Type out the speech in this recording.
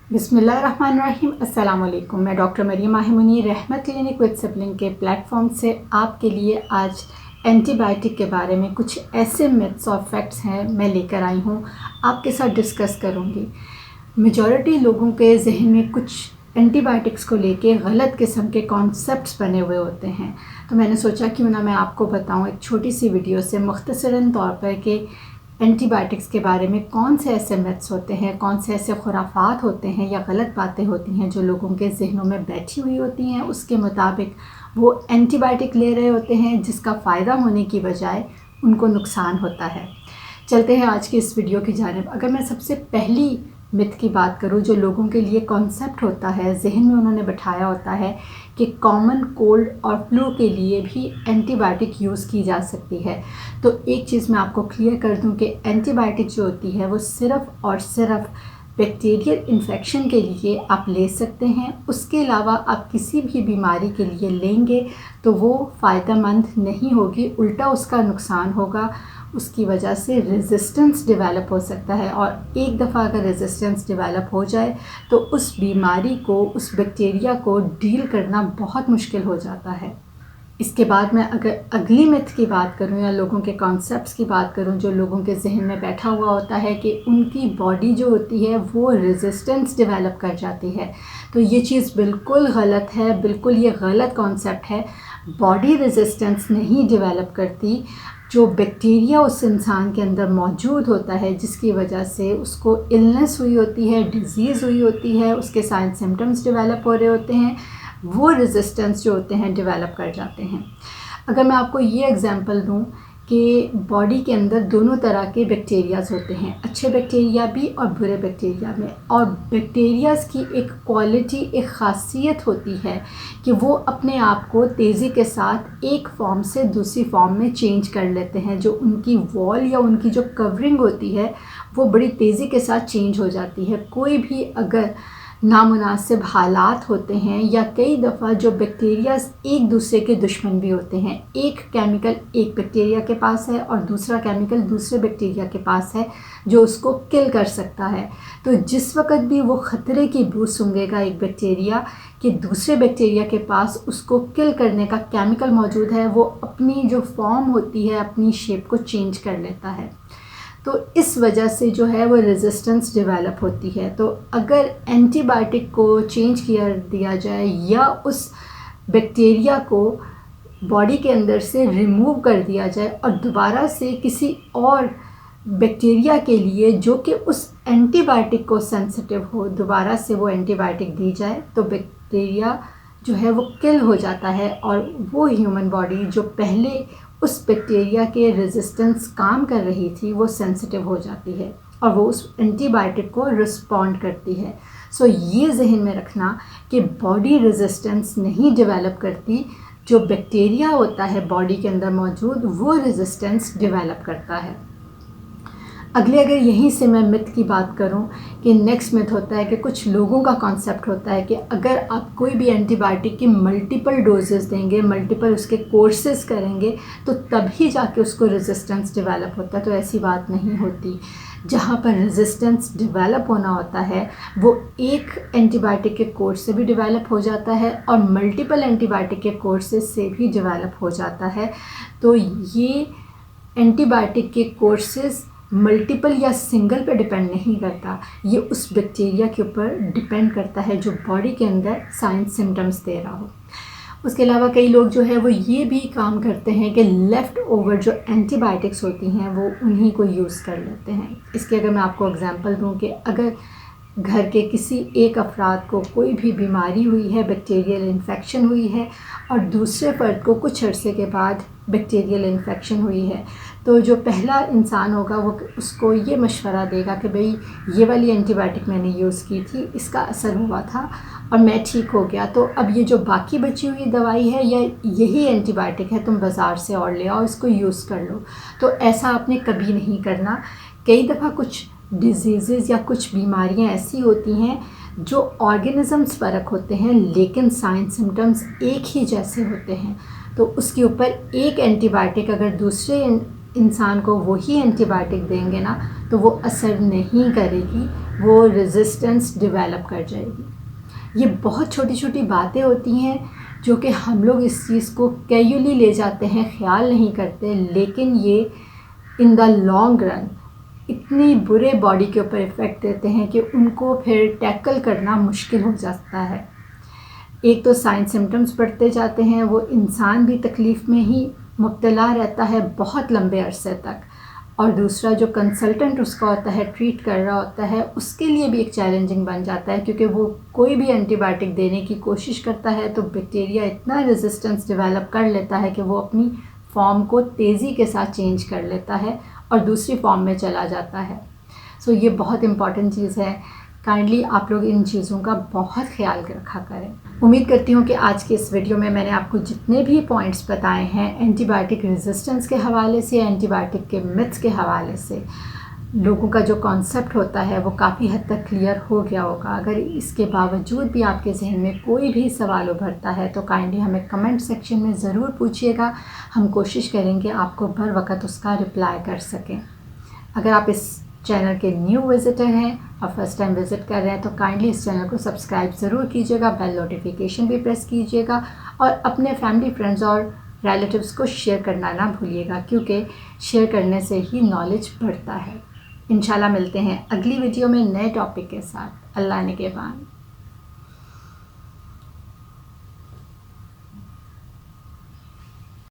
बिस्मिल्लाहिर्रहमानिर्रहीम। अस्सलाम वालेकुम। मैं डॉक्टर मरियम माहिमुनी रहमत क्लिनिक विद सिबलिंग के प्लेटफॉर्म से आपके लिए आज एंटीबायोटिक के बारे में कुछ ऐसे मिथ्स और फैक्ट्स हैं मैं लेकर आई हूँ, आपके साथ डिस्कस करूँगी। मेजॉरिटी लोगों के जहन में कुछ एंटीबायोटिक्स को लेके गलत किस्म के कॉन्सेप्ट्स बने हुए होते हैं, तो मैंने सोचा क्यों ना मैं आपको बताऊं एक छोटी सी वीडियो से मुख्तसरन तौर पर कि एंटीबायोटिक्स के बारे में कौन से ऐसे मिथ्स होते हैं, कौन से ऐसे खुराफात होते हैं या गलत बातें होती हैं जो लोगों के जहनों में बैठी हुई होती हैं। उसके मुताबिक वो एंटीबायोटिक ले रहे होते हैं जिसका फ़ायदा होने की बजाय उनको नुकसान होता है। चलते हैं आज की इस वीडियो की जानिब। अगर मैं सबसे पहली मिथ की बात करूं, जो लोगों के लिए कॉन्सेप्ट होता है, जहन में उन्होंने बैठाया होता है कि कॉमन कोल्ड और फ्लू के लिए भी एंटीबायोटिक यूज़ की जा सकती है। तो एक चीज़ मैं आपको क्लियर कर दूं कि एंटीबायोटिक जो होती है वो सिर्फ़ और सिर्फ बैक्टीरियल इन्फेक्शन के लिए आप ले सकते हैं। उसके अलावा आप किसी भी बीमारी के लिए लेंगे तो वो फ़ायदेमंद नहीं होगी, उल्टा उसका नुकसान होगा। उसकी वजह से रेजिस्टेंस डेवलप हो सकता है, और एक दफ़ा अगर रेजिस्टेंस डेवलप हो जाए तो उस बीमारी को, उस बैक्टीरिया को डील करना बहुत मुश्किल हो जाता है। इसके बाद मैं अगर अगली मिथ की बात करूं या लोगों के कॉन्सेप्ट्स की बात करूं, जो लोगों के जहन में बैठा हुआ होता है कि उनकी बॉडी जो होती है वो रेजिस्टेंस डेवलप कर जाती है, तो ये चीज़ बिल्कुल गलत है। बिल्कुल ये गलत कॉन्सेप्ट है। बॉडी रेजिस्टेंस नहीं डेवलप करती। जो बैक्टीरिया उस इंसान के अंदर मौजूद होता है जिसकी वजह से उसको इलनेस हुई होती है, डिज़ीज़ हुई होती है, उसके साइन सिम्टम्स डेवलप हो रहे होते हैं, वो रेजिस्टेंस जो होते हैं डेवलप कर जाते हैं। अगर मैं आपको ये एग्जांपल दूं कि बॉडी के अंदर दोनों तरह के बैक्टीरियाज़ होते हैं, अच्छे बैक्टीरिया भी और बुरे बैक्टीरिया में। और बैक्टीरियाज़ की एक क्वालिटी, एक ख़ासियत होती है कि वो अपने आप को तेज़ी के साथ एक फॉर्म से दूसरी फॉर्म में चेंज कर लेते हैं। जो उनकी वॉल या उनकी जो कवरिंग होती है वो बड़ी तेज़ी के साथ चेंज हो जाती है। कोई भी अगर नामुनासिब हालात होते हैं, या कई दफ़ा जो बैक्टीरियाज़ एक दूसरे के दुश्मन भी होते हैं, एक केमिकल एक बैक्टीरिया के पास है और दूसरा केमिकल दूसरे बैक्टीरिया के पास है जो उसको किल कर सकता है, तो जिस वक्त भी वो ख़तरे की बू सूंघेगा एक बैक्टीरिया कि दूसरे बैक्टीरिया के पास उसको किल करने का केमिकल मौजूद है, वो अपनी जो फॉर्म होती है, अपनी शेप को चेंज कर लेता है। तो इस वजह से जो है वो रेजिस्टेंस डेवलप होती है। तो अगर एंटीबायोटिक को चेंज किया दिया जाए या उस बैक्टीरिया को बॉडी के अंदर से रिमूव कर दिया जाए और दोबारा से किसी और बैक्टीरिया के लिए जो कि उस एंटीबायोटिक को सेंसिटिव हो, दोबारा से वो एंटीबायोटिक दी जाए, तो बैक्टीरिया जो है वो किल हो जाता है और वो ह्यूमन बॉडी जो पहले उस बैक्टीरिया के रेजिस्टेंस काम कर रही थी वो सेंसिटिव हो जाती है और वो उस एंटीबायोटिक को रिस्पॉन्ड करती है। सो ये जहन में रखना कि बॉडी रेजिस्टेंस नहीं डेवलप करती, जो बैक्टीरिया होता है बॉडी के अंदर मौजूद वो रेजिस्टेंस डेवलप करता है। अगले अगर यहीं से मैं मिथ की बात करूं कि नेक्स्ट मिथ होता है कि कुछ लोगों का कॉन्सेप्ट होता है कि अगर आप कोई भी एंटीबायोटिक की मल्टीपल डोजेस देंगे, मल्टीपल उसके कोर्सेज करेंगे, तो तभी जाके उसको रेजिस्टेंस डेवलप होता है। तो ऐसी बात नहीं होती। जहाँ पर रेजिस्टेंस डेवलप होना होता है वो एक एंटीबायोटिक के कोर्स से भी डेवलप हो जाता है और मल्टीपल एंटीबायोटिक के कोर्सेज से भी डेवलप हो जाता है। तो ये एंटीबायोटिक के कोर्सेज मल्टीपल या सिंगल पे डिपेंड नहीं करता, ये उस बैक्टीरिया के ऊपर डिपेंड करता है जो बॉडी के अंदर साइन सिम्टम्स दे रहा हो। उसके अलावा कई लोग जो है वो ये भी काम करते हैं कि लेफ़्ट ओवर जो एंटीबायोटिक्स होती हैं वो उन्हीं को यूज़ कर लेते हैं। इसके अगर मैं आपको एग्जांपल दूं कि अगर घर के किसी एक अफराद को कोई भी बीमारी हुई है, बैक्टीरियल इन्फेक्शन हुई है, और दूसरे फ़र्द को कुछ अरसे के बाद बैक्टीरियल इन्फेक्शन हुई है, तो जो पहला इंसान होगा वो उसको ये मशवरा देगा कि भाई ये वाली एंटीबायोटिक मैंने यूज़ की थी, इसका असर हुआ था और मैं ठीक हो गया, तो अब ये जो बाकी बची हुई दवाई है या यही एंटीबायोटिक है, तुम बाज़ार से और ले आओ, इसको यूज़ कर लो। तो ऐसा आपने कभी नहीं करना। कई दफ़ा कुछ डिजीज़ या कुछ बीमारियां ऐसी होती हैं जो ऑर्गेनिज़म्स फ़र्क होते हैं लेकिन साइन सिम्टम्स एक ही जैसे होते हैं, तो उसके ऊपर एक एंटीबायोटिक अगर दूसरे इंसान को वही एंटीबायोटिक देंगे ना तो वो असर नहीं करेगी, वो रेजिस्टेंस डेवलप कर जाएगी। ये बहुत छोटी छोटी बातें होती हैं जो कि हम लोग इस चीज़ को कैजुअली ले जाते हैं, ख्याल नहीं करते, लेकिन ये इन द लॉन्ग रन इतनी बुरे बॉडी के ऊपर इफ़ेक्ट देते हैं कि उनको फिर टैकल करना मुश्किल हो जाता है। एक तो साइन सिम्टम्स बढ़ते जाते हैं, वो इंसान भी तकलीफ़ में ही मुब्तला रहता है बहुत लंबे अरसे तक, और दूसरा जो कंसल्टेंट उसका होता है, ट्रीट कर रहा होता है, उसके लिए भी एक चैलेंजिंग बन जाता है, क्योंकि वो कोई भी एंटीबायोटिक देने की कोशिश करता है तो बैक्टीरिया इतना रेजिस्टेंस डेवलप कर लेता है कि वो अपनी फॉर्म को तेज़ी के साथ चेंज कर लेता है और दूसरी फॉर्म में चला जाता है। सो ये बहुत इम्पॉर्टेंट चीज़ है। काइंडली आप लोग इन चीज़ों का बहुत ख्याल रखा करें। उम्मीद करती हूँ कि आज के इस वीडियो में मैंने आपको जितने भी पॉइंट्स बताए हैं एंटीबायोटिक रेजिस्टेंस के हवाले से, एंटीबायोटिक के मिथ्स के हवाले से, लोगों का जो कॉन्सेप्ट होता है वो काफ़ी हद तक क्लियर हो गया होगा। अगर इसके बावजूद भी आपके जहन में कोई भी सवाल उभरता है तो काइंडली हमें कमेंट सेक्शन में ज़रूर पूछिएगा, हम कोशिश करेंगे आपको बर वक़्त उसका रिप्लाई कर सकें। अगर आप इस चैनल के न्यू विज़िटर हैं और फर्स्ट टाइम विज़िट कर रहे हैं तो काइंडली इस चैनल को सब्सक्राइब ज़रूर कीजिएगा, बेल नोटिफिकेशन भी प्रेस कीजिएगा और अपने फैमिली, फ्रेंड्स और रिलेटिव्स को शेयर करना ना भूलिएगा, क्योंकि शेयर करने से ही नॉलेज बढ़ता है। इंशाल्लाह मिलते हैं अगली वीडियो में नए टॉपिक के साथ। अल्लाह ने के बाद।